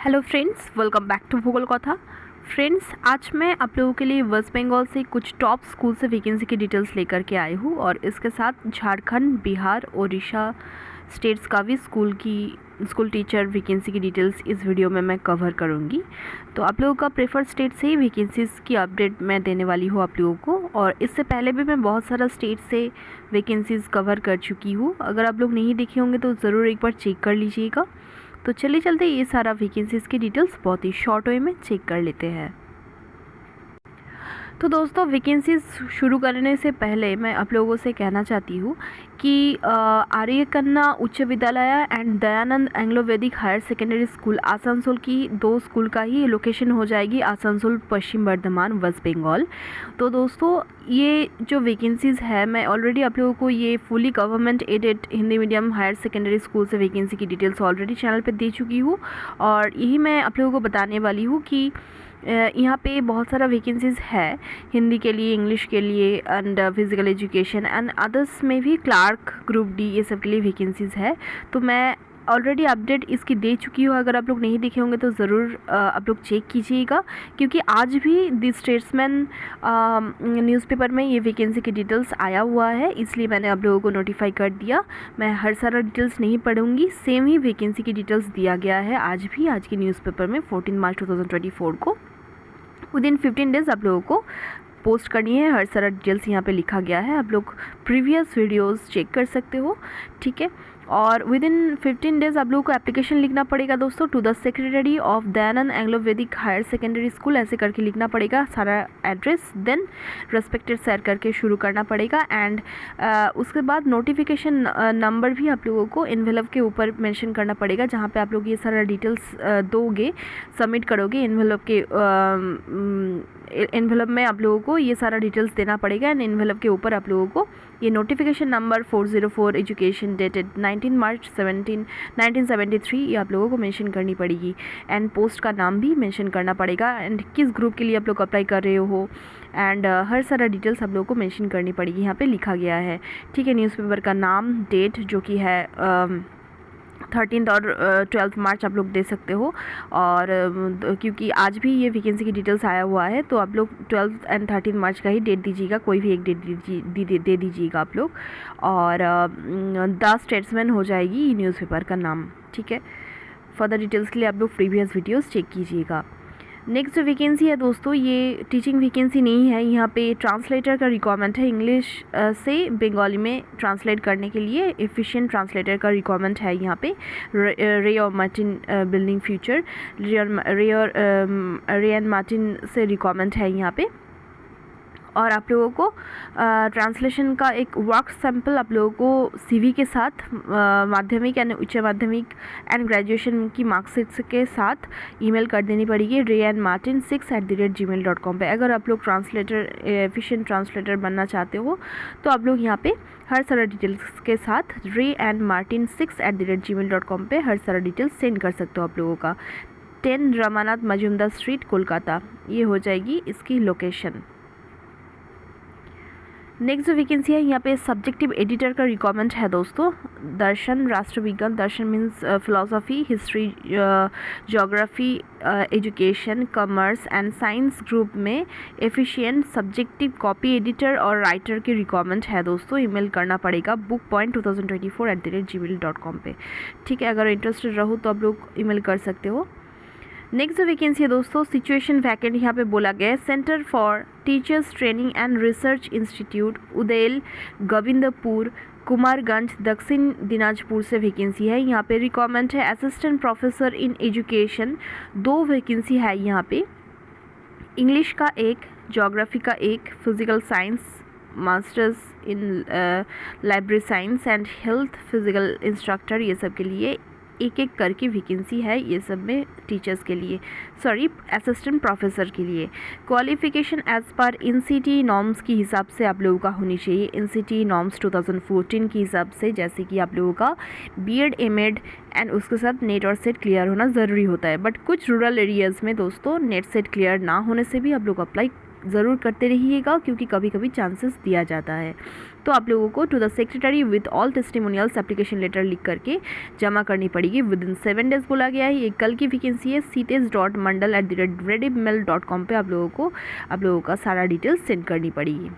Hello friends, welcome back to Bhugol Katha. Friends, आज मैं आप लोगों के लिए वेस्ट बंगाल से कुछ टॉप स्कूल से वैकेंसी की डिटेल्स लेकर के आई हूँ और इसके साथ झारखंड, बिहार, उड़ीसा स्टेट्स का भी स्कूल टीचर वैकेंसी की डिटेल्स इस वीडियो में मैं कवर करूँगी। तो आप लोगों का प्रेफर्ड स्टेट से ही वैकेंसीज़ की अपडेट मैं देने वाली हूँ आप लोगों को, और इससे पहले भी मैं बहुत सारा स्टेट से वैकेंसीज़ कवर कर चुकी हूँ। अगर आप लोग नहीं देखे होंगे तो ज़रूर एक बार चेक कर लीजिएगा। तो चलिए चलते ये सारा वैकेंसीज़ की डिटेल्स बहुत ही शॉर्ट वे में चेक कर लेते हैं। तो दोस्तों, वैकेंसीज शुरू करने से पहले मैं आप लोगों से कहना चाहती हूँ कि आर्य कन्या उच्च विद्यालय and Dayanand Anglo Vedic higher secondary school Asansol की दो स्कूल का ही लोकेशन हो जाएगी आसनसोल, पश्चिम बर्धमान, वेस्ट बंगाल। तो दोस्तों, ये जो वैकेंसीज़ है मैं ऑलरेडी आप लोगों को ये fully government aided Hindi medium higher secondary school से वैकेंसी की डिटेल्स ऑलरेडी चैनल पे दे चुकी हूँ, और यही मैं आप लोगों को बताने वाली हूँ कि यहाँ पे बहुत सारा वैकेंसीज़ है हिंदी के लिए, इंग्लिश के लिए and physical education and others में भी क्लार्क, ग्रुप डी, ये सब के लिए वैकेंसीज़ है। तो मैं ऑलरेडी अपडेट इसकी दे चुकी हूँ। अगर आप लोग नहीं देखे होंगे तो ज़रूर आप लोग चेक कीजिएगा, क्योंकि आज भी द स्टेट्समैन न्यूज़पेपर में ये वैकेंसी की डिटेल्स आया हुआ है, इसलिए मैंने आप लोगों को नोटिफाई कर दिया। मैं हर सारा डिटेल्स नहीं पढ़ूंगी, सेम ही वैकेंसी की डिटेल्स दिया गया है आज भी, आज की न्यूज़पेपर में 14 मार्च 2024 को। विदिन 15 डेज़ आप लोगों को पोस्ट करनी है। हर सारा डिटेल्स यहाँ पे लिखा गया है, आप लोग प्रीवियस वीडियोस चेक कर सकते हो, ठीक है। और विद इन 15 डेज़ आप लोगों को एप्लीकेशन लिखना पड़ेगा दोस्तों, to the secretary of Dayanand Anglo Vedic higher secondary school, ऐसे करके लिखना पड़ेगा सारा एड्रेस, देन रेस्पेक्टेड शेयर करके शुरू करना पड़ेगा। एंड उसके बाद नोटिफिकेशन नंबर भी आप लोगों को एनवेलप के ऊपर मेंशन करना पड़ेगा, जहाँ पे आप लोग ये सारा डिटेल्स दोगे, सबमिट करोगे एनवेलप में आप लोगों को ये सारा डिटेल्स देना पड़ेगा। एंड एनवेलप के ऊपर आप लोगों को ये नोटिफिकेशन नंबर 404 एजुकेशन डेटेड 19 मार्च 1973 ये आप लोगों को मेंशन करनी पड़ेगी। एंड पोस्ट का नाम भी मेंशन करना पड़ेगा, एंड किस ग्रुप के लिए आप लोग अप्लाई कर रहे हो, एंड हर सारा डिटेल्स आप लोगों को मेंशन करनी पड़ेगी, यहाँ पे लिखा गया है, ठीक है। न्यूज़पेपर का नाम, डेट जो कि है 13 और 12 मार्च आप लोग दे सकते हो। और क्योंकि आज भी ये वैकेंसी की डिटेल्स आया हुआ है, तो आप लोग 12 एंड 13 मार्च का ही डेट दीजिएगा, कोई भी एक डेट दे दीजिएगा आप लोग। और द स्टेट्समैन हो जाएगी न्यूज़पेपर का नाम, ठीक है। फर्दर डिटेल्स के लिए आप लोग प्रीवियस वीडियोस चेक कीजिएगा। नेक्स्ट जो वैकेंसी है दोस्तों, ये टीचिंग वैकेंसी नहीं है, यहाँ पे ट्रांसलेटर का रिक्वायरमेंट है। इंग्लिश से बंगाली में ट्रांसलेट करने के लिए एफिशिएंट ट्रांसलेटर का रिक्वायरमेंट है यहाँ पे। रे और मार्टिन बिल्डिंग फ्यूचर, रे एंड मार्टिन से रिक्वायरमेंट है यहाँ पे। और आप लोगों को ट्रांसलेशन का एक वर्क सैम्पल आप लोगों को सीवी के साथ, माध्यमिक एंड उच्च माध्यमिक एंड ग्रेजुएशन की मार्कशीट्स के साथ ईमेल कर देनी पड़ेगी rayanmartin6@gmail.com पे। अगर आप लोग ट्रांसलेटर, एफिशिएंट ट्रांसलेटर बनना चाहते हो तो आप लोग यहाँ पे हर सारा डिटेल्स के साथ rayanmartin6@gmail.com पे हर सारा डिटेल्स सेंड कर सकते हो आप लोगों का। 10 रमानाथ मजूमदार स्ट्रीट, कोलकाता, ये हो जाएगी इसकी लोकेशन। नेक्स्ट जो वैकेंसी है, यहाँ पे सब्जेक्टिव एडिटर का रिक्वायरमेंट है दोस्तों। दर्शन, राष्ट्रविज्ञान, दर्शन means philosophy, history, geography, education, commerce and science group में एफिशिएंट सब्जेक्टिव कॉपी एडिटर और राइटर की रिक्वायरमेंट है दोस्तों। ईमेल करना पड़ेगा bookpoint2024@gmail.com पे, ठीक है। अगर इंटरेस्टेड रहो तो आप लोग ईमेल कर सकते हो। नेक्स्ट जो वैकेंसी है दोस्तों, सिचुएशन वैकेंट यहाँ पे बोला गया है। Centre for teachers training and research institute, Udel, Gobindpur, Kumarganj, Dakshin Dinajpur से वैकेंसी है। यहाँ पे रिक्वायरमेंट है assistant professor in education, 2 vacancy है यहाँ पे। इंग्लिश का 1, ज्योग्राफी का 1, physical science, masters in library science and health, physical instructor, ये सब के लिए एक एक करके वैकेंसी है, ये सब में टीचर्स के लिए, सॉरी असिस्टेंट प्रोफेसर के लिए। Qualification as per NCT norms की हिसाब से आप लोगों का होनी चाहिए, एनसीटी नॉर्म्स 2014 के हिसाब से, जैसे कि आप लोगों का बीएड, एमएड एंड उसके साथ नेट और सेट क्लियर होना ज़रूरी होता है। बट कुछ रूरल एरियाज़ में दोस्तों नेट सेट क्लियर ना होने से भी आप लोग अप्लाई ज़रूर करते रहिएगा, क्योंकि कभी कभी चांसेस दिया जाता है। तो आप लोगों को to the secretary with all testimonials application letter लिख करके जमा करनी पड़ेगी विद इन 7 डेज़ बोला गया है। ये कल की वैकेंसी है। ctes.mandal@redimail.com पे आप लोगों का सारा डिटेल्स सेंड करनी पड़ेगी,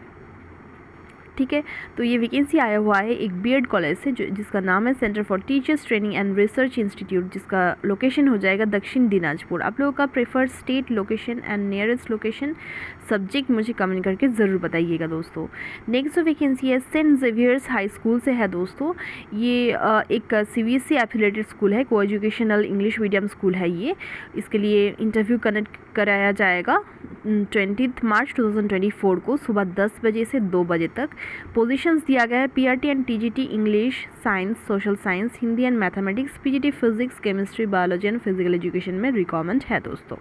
ठीक है। तो ये वैकेंसी आया हुआ है एक बीएड कॉलेज से, जिसका नाम है centre for teachers training and research institute, जिसका लोकेशन हो जाएगा दक्षिण दिनाजपुर। आप लोगों का preferred state location and nearest location subject मुझे कमेंट करके ज़रूर बताइएगा दोस्तों। नेक्स्ट जो वैकेंसी है सेंट जेवियर्स हाई स्कूल से है दोस्तों। ये एक सीबीएसई एफिलेटेड स्कूल है, को एजुकेशनल इंग्लिश मीडियम स्कूल है ये। इसके लिए इंटरव्यू कनेक्ट कराया जाएगा 20 मार्च 2024 को सुबह 10 बजे से 2 बजे तक। पोजीशंस दिया गया है PRT and TGT English, science, social science, Hindi and mathematics, PGT physics, chemistry, biology and physical education में रिक्वायरमेंट है दोस्तों।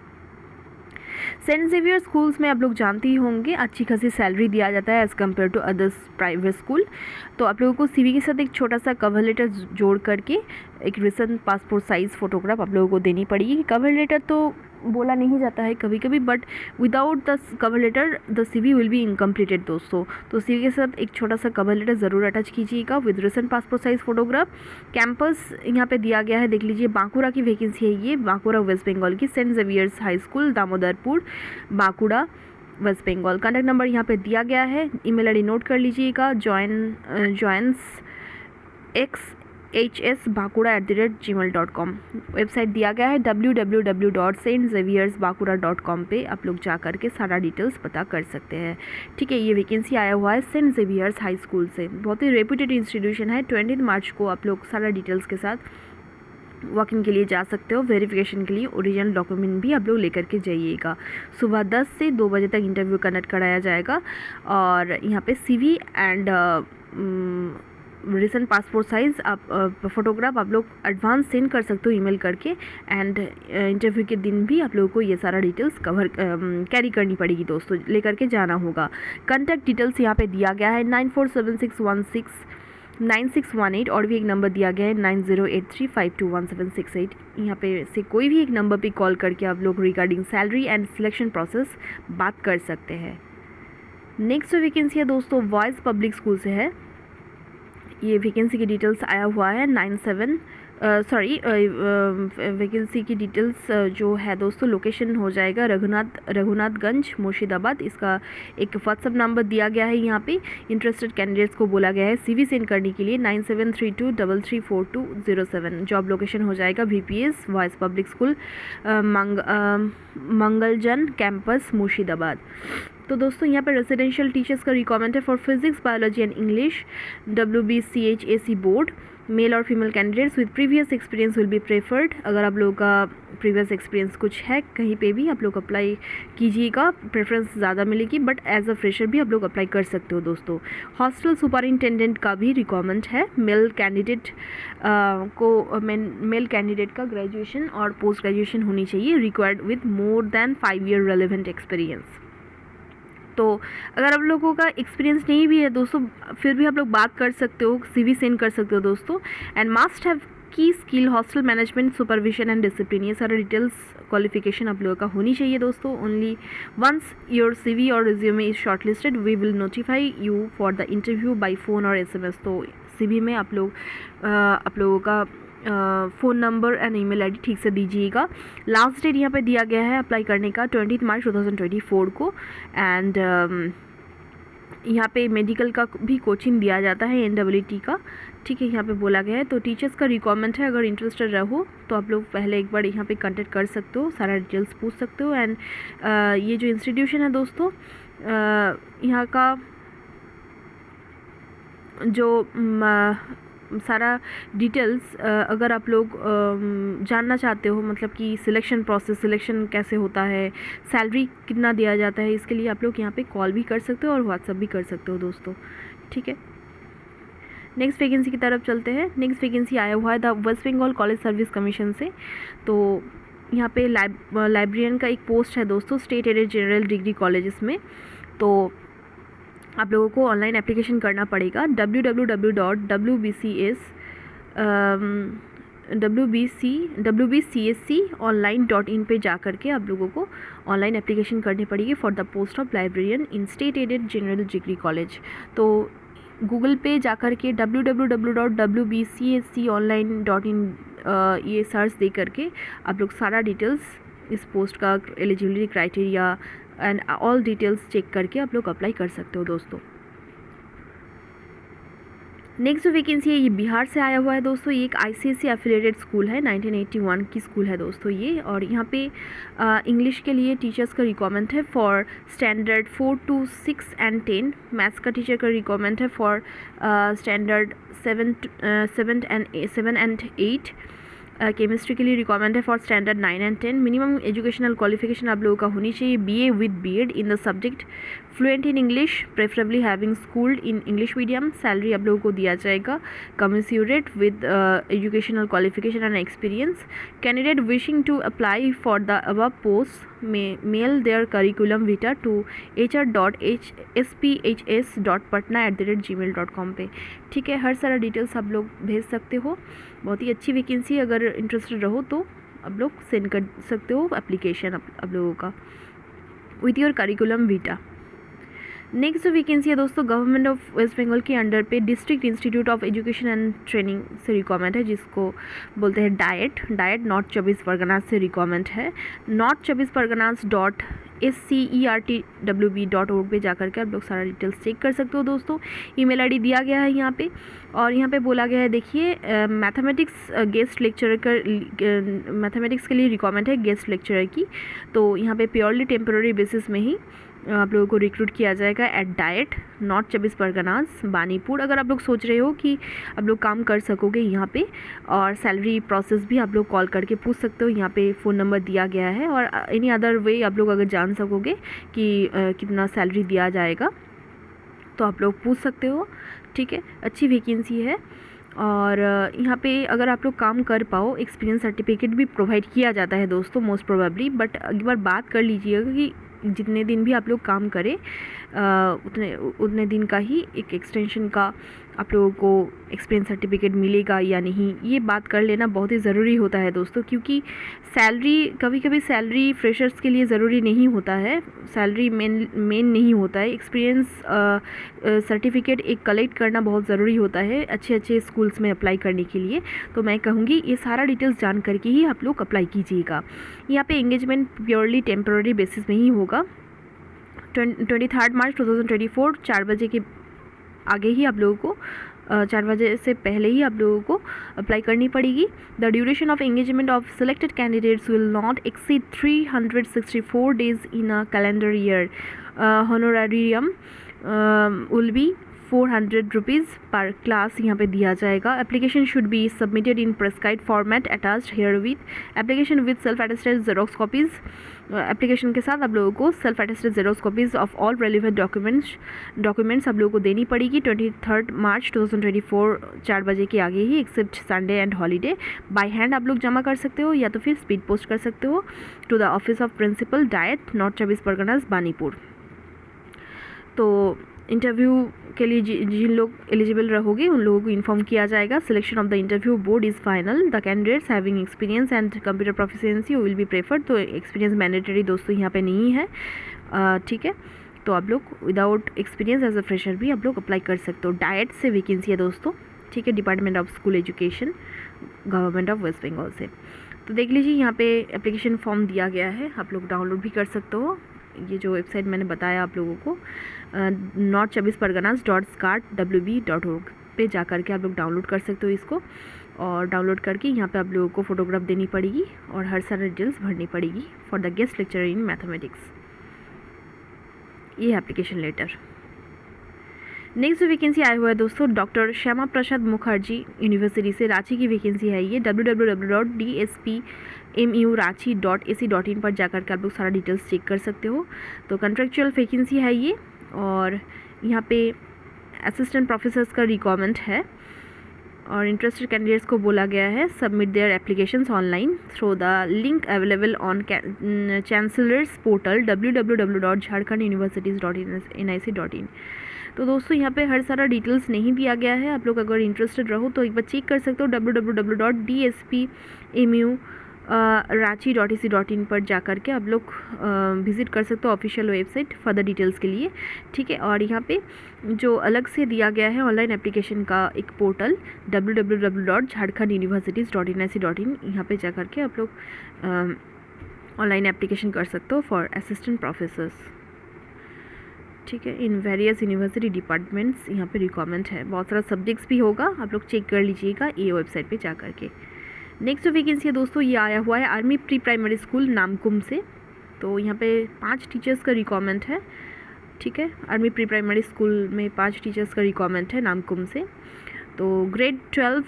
सेंट जेवियर स्कूल्स में आप लोग जानते ही होंगे अच्छी खासी सैलरी दिया जाता है as compare to others private school. तो आप लोगों को सीवी के साथ एक छोटा सा कवर लेटर जोड़ करके एक रिसेंट पासपोर्ट साइज़ फ़ोटोग्राफ आप लोगों को देनी पड़ेगी। कवर लेटर तो बोला नहीं जाता है कभी कभी, but without the cover letter the CV will be incompleted दोस्तों। तो सीवी के साथ एक छोटा सा कवर लेटर ज़रूर अटैच कीजिएगा with recent passport size photograph. Campus यहाँ पे दिया गया है, देख लीजिए, बांकुड़ा की वैकेंसी है ये, बांकुड़ा वेस्ट बंगाल की, Saint Xavier's high school, Damodarpur, Bankura, West Bengal. Contact number यहाँ पे दिया गया है, ईमेल आईडी नोट कर लीजिएगा, joins@bankura@gmail.com। वेबसाइट दिया गया है www.stxaviersbankura.com पे आप लोग जा करके सारा डिटेल्स पता कर सकते हैं, ठीक है। ये वैकेंसी आया हुआ है सेंट जेवियर्स हाई स्कूल से, बहुत ही रेप्यूटेड इंस्टीट्यूशन है। 20 मार्च को आप लोग सारा डिटेल्स के साथ वॉक इन के लिए जा सकते हो। वेरिफिकेशन के लिए ओरिजिनल डॉक्यूमेंट भी आप लोग लेकर के जाइएगा। सुबह 10 से 2 बजे तक इंटरव्यू कंडक्ट कराया जाएगा। और यहाँ पे CV and recent passport size आप फ़ोटोग्राफ आप लोग एडवांस सेंड कर सकते हो ईमेल करके। एंड इंटरव्यू के दिन भी आप लोगों को ये सारा डिटेल्स कैरी करनी पड़ेगी दोस्तों, लेकर के जाना होगा। कॉन्टैक्ट डिटेल्स यहाँ पे दिया गया है 9476169618 और भी एक नंबर दिया गया है 9083521768। यहाँ पे से कोई भी एक नंबर पे कॉल करके आप लोग regarding salary and selection process बात कर सकते हैं। नेक्स्ट जो वैकेंसी है दोस्तों वॉइस पब्लिक स्कूल से है। ये वैकेंसी की डिटेल्स आया हुआ है वैकेंसी की डिटेल्स जो है दोस्तों, लोकेशन हो जाएगा रघुनाथगंज, मुर्शिदाबाद। इसका एक व्हाट्सअप नंबर दिया गया है यहाँ पे। इंटरेस्टेड कैंडिडेट्स को बोला गया है सीवी सेंड करने के लिए 9732334207। जॉब लोकेशन हो जाएगा VPS voice public school, Mangaljan campus, Murshidabad. तो दोस्तों यहाँ पे रेजिडेंशियल टीचर्स का रिक्वायरमेंट है for physics, biology and English, WBCHAC board. Male और female candidates with previous experience will be preferred. अगर आप लोगों का प्रीवियस एक्सपीरियंस कुछ है कहीं पे भी आप लोग अप्लाई कीजिएगा, प्रेफरेंस ज़्यादा मिलेगी, बट एज अ फ्रेशर भी आप लोग अप्लाई कर सकते हो दोस्तों। हॉस्टल सुपरिंटेंडेंट का भी रिक्वायरमेंट है। मेल कैंडिडेट का ग्रेजुएशन और पोस्ट ग्रेजुएशन होनी चाहिए, required with more than 5 year relevant experience. तो अगर आप लोगों का एक्सपीरियंस नहीं भी है दोस्तों, फिर भी आप लोग बात कर सकते हो, सीवी सेंड कर सकते हो दोस्तों। एंड मस्ट हैव की skill hostel management, supervision and discipline, ये सारे डिटेल्स क्वालिफिकेशन आप लोगों का होनी चाहिए दोस्तों। ओनली वंस योर CV और resume is shortlisted we will notify you for the interview by phone और SMS। तो CV में आप लोगों का phone number and email ID ठीक से दीजिएगा। लास्ट डेट यहाँ पे दिया गया है अप्लाई करने का 20 मार्च 2024 को। एंड यहाँ पे मेडिकल का भी कोचिंग दिया जाता है NEET का, ठीक है, यहाँ पे बोला गया है। तो टीचर्स का रिक्वायरमेंट है, अगर इंटरेस्टेड रहो तो आप लोग पहले एक बार यहाँ पे कांटेक्ट कर सकते हो, सारा डिटेल्स पूछ सकते हो। एंड ये जो इंस्टीट्यूशन है दोस्तों, यहाँ का जो सारा डिटेल्स अगर आप लोग जानना चाहते हो, मतलब कि सिलेक्शन कैसे होता है, सैलरी कितना दिया जाता है, इसके लिए आप लोग यहाँ पे कॉल भी कर सकते हो और व्हाट्सअप भी कर सकते हो दोस्तों, ठीक है। नेक्स्ट वैकेंसी की तरफ चलते हैं। नेक्स्ट वैकेंसी आया हुआ है the West Bengal college service commission से। तो यहाँ पे लाइब्रेरियन का एक पोस्ट है दोस्तों, state aided general degree colleges में। तो आप लोगों को ऑनलाइन एप्लीकेशन करना पड़ेगा www.wbcs wbcsconline.in पे जा करके आप लोगों को ऑनलाइन एप्लीकेशन करनी पड़ेगी for the post of librarian in state aided general degree college. तो गूगल पे जा कर के www.wbcsconline.in ये सर्च दे करके आप लोग सारा डिटेल्स इस पोस्ट का, eligibility criteria and all details check करके आप लोग अप्लाई कर सकते हो दोस्तों। नेक्स्ट जो वैकेंसी है ये बिहार से आया हुआ है दोस्तों। ये एक आईसीएसई एफिलिएटेड स्कूल है, 1981 की स्कूल है दोस्तों ये। और यहाँ पे इंग्लिश के लिए टीचर्स का रिक्वायरमेंट है for standard 4 to 6 and 10। Maths का टीचर का रिक्वायरमेंट है फॉर स्टैंडर्ड 7 and 8। केमिस्ट्री के लिए रिक्वायरमेंट है for standard 9 and 10। Minimum educational qualification आप लोगों का होनी चाहिए BA with BEd in the subject, fluent in English, preferably having schooled in English medium. Salary आप लोगों को दिया जाएगा commensurate with educational qualification and experience. Candidate wishing to apply for the above post में mail their curriculum vitae to hr.spHS.patna@gmail.com पे। ठीक है, हर सारा डिटेल्स आप लोग भेज सकते हो। बहुत ही अच्छी वैकेंसी, अगर इंटरेस्टेड रहो तो आप लोग सेंड कर सकते हो एप्लीकेशन आप लोगों का with your curriculum Vita. Next जो वैकेंसी है दोस्तों गवर्नमेंट ऑफ वेस्ट बंगाल के अंडर पे district institute of education and training से रिक्वायरमेंट है, जिसको बोलते हैं डाइट नॉर्थ 24 परगनास से रिक्वायरमेंट है। north24perganas.scerdwb.org पे जाकर के आप लोग सारा डिटेल्स चेक कर सकते हो दोस्तों। ईमेल आईडी दिया गया है यहाँ पे, और यहाँ पे बोला गया है देखिए मैथमेटिक्स गेस्ट लेक्चरर का, मैथमेटिक्स के लिए रिक्वायरमेंट है गेस्ट लेक्चरर की। तो यहाँ पे प्योरली टेम्पररी बेसिस में ही आप लोगों को रिक्रूट किया जाएगा at DIET north 24 Parganas Banipur. अगर आप लोग सोच रहे हो कि आप लोग काम कर सकोगे यहाँ पे, और सैलरी प्रोसेस भी आप लोग कॉल करके पूछ सकते हो, यहाँ पे फ़ोन नंबर दिया गया है। और एनी अदर वे आप लोग अगर जान सकोगे कि कितना सैलरी दिया जाएगा तो आप लोग पूछ सकते हो। ठीक है, अच्छी वैकेंसी है। और यहाँ पे अगर आप लोग काम कर पाओ, एक्सपीरियंस सर्टिफिकेट भी प्रोवाइड किया जाता है दोस्तों मोस्ट प्रोबेबली। बट एक बार बात कर लीजिएगा कि जितने दिन भी आप लोग काम करें उतने दिन का ही एक एक्सटेंशन का आप लोगों को एक्सपीरियंस सर्टिफिकेट मिलेगा या नहीं, ये बात कर लेना बहुत ही ज़रूरी होता है दोस्तों। क्योंकि सैलरी कभी कभी सैलरी फ्रेशर्स के लिए ज़रूरी नहीं होता है, सैलरी मेन नहीं होता है। एक्सपीरियंस सर्टिफिकेट एक कलेक्ट करना बहुत ज़रूरी होता है अच्छे स्कूल्स में अप्लाई करने के लिए। तो मैं कहूँगी ये सारा डिटेल्स जान करके ही आप लोग अप्लाई कीजिएगा। यहाँ पे एंगेजमेंट प्योरली टेम्पररी बेसिस में ही होगा। 23 मार्च 2024 4 बजे के आगे ही आप लोगों को 4 बजे से पहले ही आप लोगों को अप्लाई करनी पड़ेगी। The duration of engagement of selected candidates will not exceed 364 days in a calendar year. Honorarium will be 400 rupees per class यहाँ पे दिया जाएगा। Application should be submitted in prescribed format attached herewith application with self attested xerox copies. Application के साथ आप लोगों को self attested xerox copies of all relevant documents आप लोगों को देनी पड़ेगी 23 मार्च 2024 4 बजे के आगे ही, except Sunday and holiday. By hand आप लोग जमा कर सकते हो या तो फिर स्पीड पोस्ट कर सकते हो to the office of principal DIET north 24 Parganas Banipur. तो इंटरव्यू के लिए जिन लोग एलिजिबल रहोगे उन लोगों को इन्फॉर्म किया जाएगा। Selection of the interview board is final. The candidates having experience and computer proficiency will be preferred. तो एक्सपीरियंस मैंडेटरी दोस्तों यहाँ पे नहीं है। ठीक है, तो आप लोग without experience as a fresher भी आप लोग अप्लाई कर सकते हो। डाइट से वैकेंसी है दोस्तों। ठीक है, department of school education government of West Bengal से। तो देख लीजिए यहाँ पे एप्लीकेशन फॉर्म दिया गया है, आप लोग डाउनलोड भी कर सकते हो। ये जो वेबसाइट मैंने बताया आप लोगों को north24perganas.scerdwb.org पे जा करके आप लोग डाउनलोड कर सकते हो इसको। और डाउनलोड करके यहाँ पे आप लोगों को फ़ोटोग्राफ देनी पड़ेगी और हर सारे डिटेल्स भरनी पड़ेगी for the guest lecturer in mathematics. ये एप्लीकेशन लेटर। नेक्स्ट जो वैकेंसी आया हुआ है दोस्तों डॉक्टर श्यामा प्रसाद मुखर्जी यूनिवर्सिटी से, रांची की वैकेंसी है ये। www.dspmu.ranchi.ac.in पर जाकर के आप लोग सारा डिटेल्स चेक कर सकते हो। तो कॉन्ट्रेक्चुअल वैकेंसी है ये, और यहाँ पे असिस्टेंट प्रोफेसर्स का रिक्वायरमेंट है। और इंटरेस्टेड कैंडिडेट्स को बोला गया है submit their applications online through the link available on chancellor's portal www.jharkhanduniversities.nic.in। तो दोस्तों यहाँ पे हर सारा डिटेल्स नहीं दिया गया है, आप लोग अगर इंटरेस्टेड रहो तो एक बार चेक कर सकते हो www.dspmu.ranchi.ac.in पर जा कर के आप लोग विज़िट कर सकते हो ऑफिशियल वेबसाइट फर्दर डिटेल्स के लिए, ठीक है। और यहाँ पे जो अलग से दिया गया है ऑनलाइन एप्लीकेशन का एक पोर्टल www.jharkhanduniversities.nic.in, यहाँ पे जा कर के आप लोग ऑनलाइन एप्लीकेशन कर सकते हो फॉर असिस्टेंट प्रोफेसर्स, ठीक है। इन वेरियस यूनिवर्सिटी डिपार्टमेंट्स यहाँ पे रिक्वायरमेंट है, बहुत सारा सब्जेक्ट्स भी होगा, आप लोग चेक कर लीजिएगा ये वेबसाइट पे जा कर के। नेक्स्ट जो वैकेंसी है दोस्तों ये आया हुआ है army pre primary school Namkum से। तो यहाँ पे 5 टीचर्स का रिक्वायरमेंट है, ठीक है। आर्मी प्री प्राइमरी स्कूल में 5 टीचर्स का रिक्वायरमेंट है नामकुम से। तो ग्रेड 12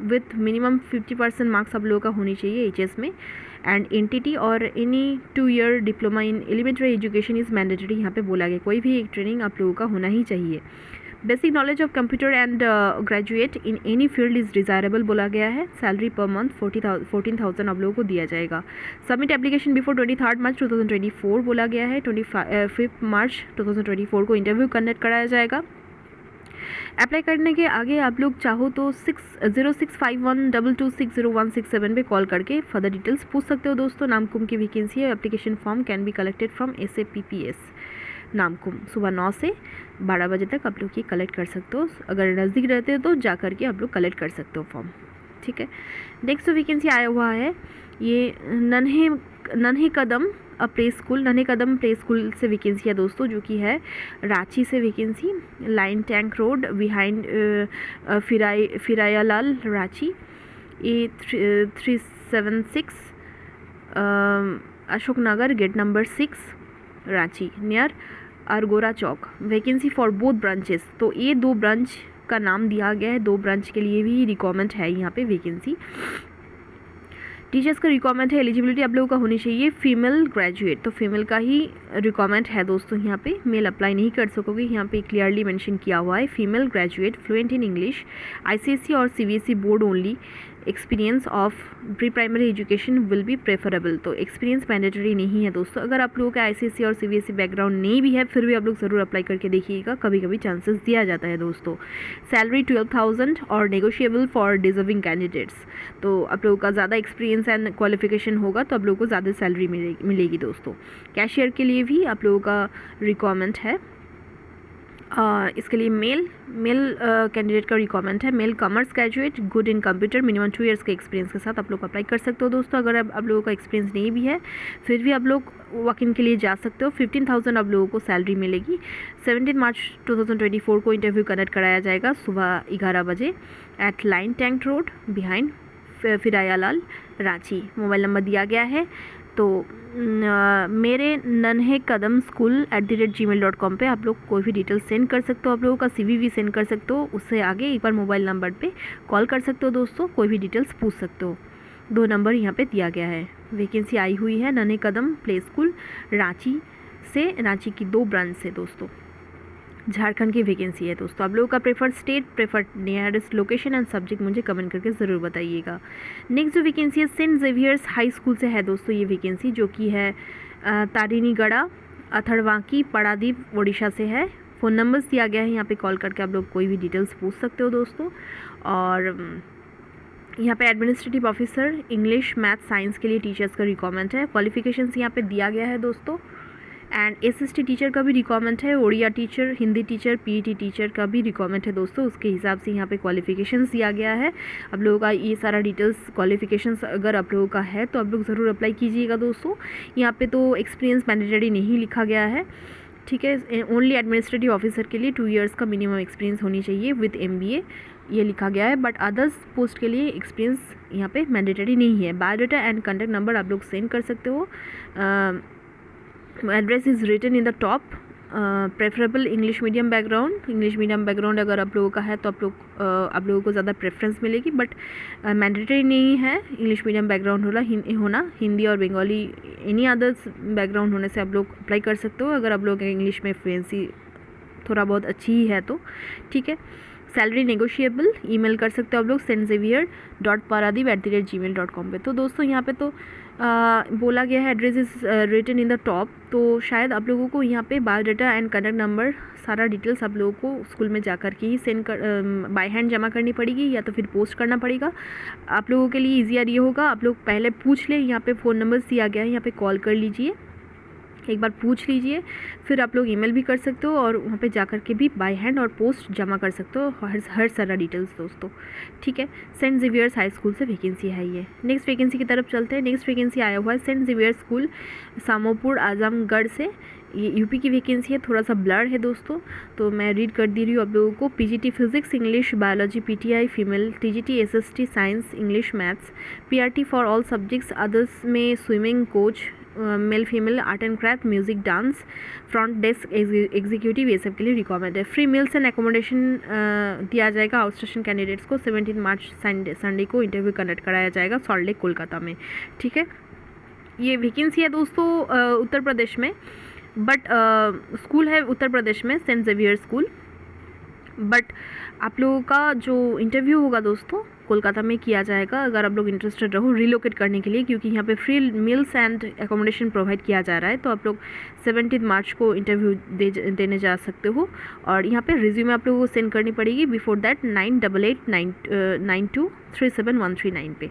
विथ मिनिमम 50% मार्क्स आप लोगों का होनी चाहिए HS में, एंड NTT और any 2 year diploma in elementary education is mandatory. यहाँ पे बोला गया कोई भी एक ट्रेनिंग आप लोगों का होना ही चाहिए। Basic knowledge of computer and graduate in any field is desirable बोला गया है। सैलरी पर मंथ 14,000 आप लोगों को दिया जाएगा। सबमिट एप्लीकेशन बिफोर 23 मार्च 2024 बोला गया है। 25 मार्च 2024 को इंटरव्यू कंडक्ट कराया जाएगा। अप्लाई करने के आगे आप लोग चाहो तो 606512260167 पे कॉल करके फर्दर डिटेल्स पूछ सकते हो दोस्तों। नामकुम की वैकेंसी है। Application form can be collected from SAPPS Namkum. सुबह 9 से 12 बजे तक आप लोग ये कलेक्ट कर सकते हो। अगर नज़दीक रहते हो तो जा करके आप लोग कलेक्ट कर सकते हो फॉर्म, ठीक है। नेक्स्ट वैकेंसी आया हुआ है ये नन्हे Kadam play school, Nanhe Kadam play school से वैकेंसी है दोस्तों, जो कि है रांची से vacancy. Line tank road behind Firayalal Ranchi, A376 Ashok Nagar, gate number 6 Ranchi near Argora Chowk. Vacancy for both branches. तो ये 2 ब्रांच का नाम दिया गया है, 2 ब्रांच के लिए भी रिक्वायरमेंट है यहाँ पे वैकेंसी। टीचर्स का रिक्वायरमेंट है। एलिजिबिलिटी आप लोगों का होनी चाहिए फीमेल ग्रेजुएट, तो फीमेल का ही रिक्वायरमेंट है दोस्तों। यहाँ पे मेल अप्लाई नहीं कर सकोगे, यहाँ पे क्लियरली मेंशन किया हुआ है female graduate fluent in English, ICSE और CBSE board only. Experience of pre primary education will be preferable. तो एक्सपीरियंस मैंडेटरी नहीं है दोस्तों। अगर आप लोगों का ICSE और CBSE बैकग्राउंड नहीं भी है फिर भी आप लोग ज़रूर अप्लाई करके देखिएगा, कभी कभी चांसेस दिया जाता है दोस्तों। सैलरी 12,000 और नेगोशिएबल फॉर डिजर्विंग कैंडिडेट्स। तो आप लोगों का ज़्यादा एक्सपीरियंस एंड क्वालिफिकेशन होगा तो आप लोगों को ज़्यादा सैलरी मिलेगी दोस्तों। कैशियर के लिए भी आप लोगों का रिक्वायरमेंट है। इसके लिए मेल कैंडिडेट का रिक्वायरमेंट है। Male commerce graduate good in computer, minimum 2 years के एक्सपीरियंस के साथ आप लोग अप्लाई कर सकते हो दोस्तों। अगर आप लोगों का एक्सपीरियंस नहीं भी है फिर भी आप लोग वॉक इन के लिए जा सकते हो। 15,000 आप लोगों को सैलरी मिलेगी। 17 मार्च 2024 को इंटरव्यू कंडक्ट कराया जाएगा सुबह 11 बजे at line tank road behind Firayalal Ranchi. Mobile number दिया गया है। तो मेरे नन्हे कदम स्कूल @gmail.com पे आप लोग कोई भी डिटेल्स सेंड कर सकते हो। आप लोगों का CV भी सेंड कर सकते हो। उससे आगे एक बार मोबाइल नंबर पे कॉल कर सकते हो दोस्तों, कोई भी डिटेल्स पूछ सकते हो। 2 नंबर यहाँ पे दिया गया है। वैकेंसी आई हुई है नन्हे कदम प्ले स्कूल रांची से, रांची की 2 ब्रांच से दोस्तों। झारखंड की वैकेंसी है दोस्तों। आप लोगों का preferred state, preferred nearest location and subject मुझे कमेंट करके ज़रूर बताइएगा। नेक्स्ट जो वैकेंसी है सेंट जेवियर्स हाई स्कूल से है दोस्तों ये वैकेंसी, जो कि है तारिनीगढ़ा अथड़वाकी पारादीप उड़ीसा से है। फ़ोन नंबर्स दिया गया है, यहाँ पे कॉल करके आप लोग कोई भी डिटेल्स पूछ सकते हो दोस्तों। और यहाँ पे administrative officer English math science के लिए टीचर्स का रिक्वायरमेंट है। क्वालिफिकेशंस यहाँ पे दिया गया है दोस्तों। एंड SST टीचर का भी रिक्वायरमेंट है। Odia teacher, Hindi teacher, PET teacher का भी रिक्वायरमेंट है दोस्तों। उसके हिसाब से यहाँ पे क्वालिफिकेशंस दिया गया है। आप लोगों का ये सारा डिटेल्स क्वालिफिकेशंस अगर आप लोगों का है तो आप लोग ज़रूर अप्लाई कीजिएगा दोस्तों। यहाँ पे तो एक्सपीरियंस मैंडेटरी नहीं लिखा गया है, ठीक है। ओनली एडमिनिस्ट्रेटिव ऑफिसर के लिए 2 ईयर्स का मिनिमम एक्सपीरियंस होनी चाहिए विद MBA ये लिखा गया है। बट अदर्स पोस्ट के लिए एक्सपीरियंस यहाँ पे मैंडेटरी नहीं है। बायोडाटा एंड कॉन्टैक्ट नंबर आप लोग सेंड कर सकते हो। Address is written in the top. Preferable English medium background. English medium background अगर आप लोगों का है तो आप लोगों को ज़्यादा प्रेफरेंस मिलेगी, बट मैंडेटरी नहीं है इंग्लिश मीडियम बैकग्राउंड होना। हिंदी और बंगाली एनी अदर्स बैकग्राउंड होने से आप लोग अप्लाई कर सकते हो अगर आप लोग इंग्लिश में फ्लुएंसी थोड़ा बहुत अच्छी ही है तो, ठीक है। Salary negotiable. ईमेल कर सकते हो आप लोग stzevier.paradip@gmail.com पे। तो दोस्तों यहाँ पे तो बोला गया है address is written in the top, तो शायद आप लोगों को यहाँ पे बायोडाटा एंड कॉन्टैक्ट नंबर सारा डिटेल्स आप लोगों को स्कूल में जाकर के ही सेंड कर बाय हैंड जमा करनी पड़ेगी या तो फिर पोस्ट करना पड़ेगा। आप लोगों के लिए ईजियर ये होगा, आप लोग पहले पूछ लें, यहाँ पे फ़ोन नंबर्स दिया गया है, यहाँ पे कॉल कर लीजिए, एक बार पूछ लीजिए, फिर आप लोग ईमेल भी कर सकते हो और वहाँ पे जाकर के भी बाय हैंड और पोस्ट जमा कर सकते हो हर सारा डिटेल्स दोस्तों, ठीक है। सेंट जेवियर्स हाई स्कूल से वैकेंसी है ये। नेक्स्ट वैकेंसी की तरफ चलते हैं। नेक्स्ट वैकेंसी आया हुआ है सेंट जेवियर्स स्कूल सामोपुर आजमगढ़ से। ये यूपी की वैकेंसी है, थोड़ा सा ब्लर है दोस्तों, तो मैं रीड कर दे रही हूँ आप लोगों को। PGT physics English biology PTI female, TGT SST science English maths, PRT for all subjects others में swimming coach male female, art and craft, music, dance, front desk executive, ये सब के लिए रिक्वायरमेंट है। फ्री मील्स एंड एकोमोडेशन दिया जाएगा outstation candidates को। 17 मार्च Sunday को इंटरव्यू कंडक्ट कराया जाएगा सॉल्ट लेक कोलकाता में, ठीक है। ये वैकेंसी है दोस्तों उत्तर प्रदेश में, बट स्कूल है उत्तर प्रदेश में सेंट जेवियर स्कूल, बट आप लोगों का जो इंटरव्यू होगा दोस्तों कोलकाता में किया जाएगा। अगर आप लोग इंटरेस्टेड रहो रिलोकेट करने के लिए, क्योंकि यहाँ पे free meals and accommodation provide किया जा रहा है, तो आप लोग 17 मार्च को इंटरव्यू देने जा सकते हो। और यहाँ पे रिज्यूमे आप लोगों को सेंड करनी पड़ेगी बिफोर दैट 988992371339 पे,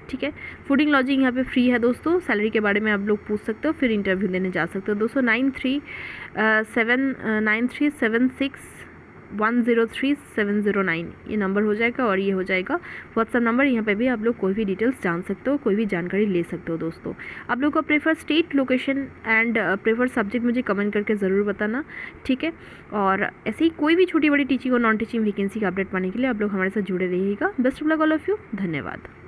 ठीक है। फूडिंग लॉजिंग यहाँ पे फ्री है दोस्तों। सैलरी के बारे में आप लोग पूछ सकते हो, फिर इंटरव्यू देने जा सकते हो दोस्तों। 9337093709 ये नंबर हो जाएगा और ये हो जाएगा व्हाट्सअप नंबर। यहाँ पे भी आप लोग कोई भी डिटेल्स जान सकते हो, कोई भी जानकारी ले सकते हो दोस्तों। आप लोग का prefer state, location and prefer subject मुझे कमेंट करके ज़रूर बताना, ठीक है। और ऐसे ही कोई भी छोटी बड़ी टीचिंग और नॉन टीचिंग वैकेंसी का अपडेट पाने के लिए आप लोग हमारे साथ जुड़े रहिएगा। Best of luck all of you, धन्यवाद।